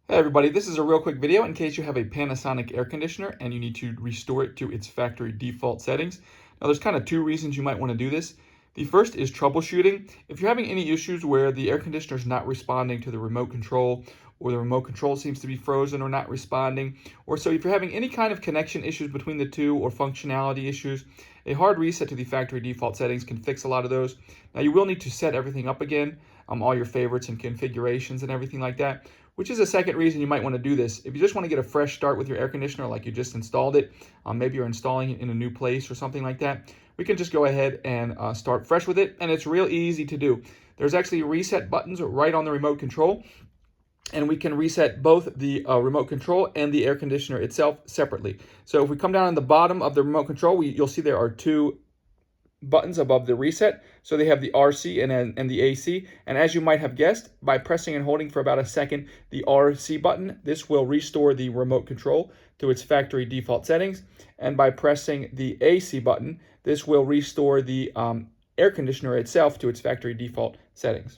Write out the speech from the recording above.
Hey everybody, this is a real quick video in case you have a Panasonic air conditioner and you need to restore it to its factory default settings. Now there's kind of two reasons you might want to do this. The first is troubleshooting. If you're having any issues where the air conditioner is not responding to the remote control, or the remote control seems to be frozen or not responding, or so if you're having any kind of connection issues between the two or functionality issues, a hard reset to the factory default settings can fix a lot of those. Now you will need to set everything up again, all your favorites and configurations and everything like that, which is a second reason you might want to do this. If you just want to get a fresh start with your air conditioner, like you just installed it, maybe you're installing it in a new place or something like that, we can just go ahead and start fresh with it, and it's real easy to do. There's actually reset buttons right on the remote control, and we can reset both the remote control and the air conditioner itself separately. So if we come down on the bottom of the remote control, you'll see there are two buttons above the reset. So they have the RC and the AC. And as you might have guessed, by pressing and holding for about a second the RC button, this will restore the remote control to its factory default settings. And by pressing the AC button, this will restore the air conditioner itself to its factory default settings.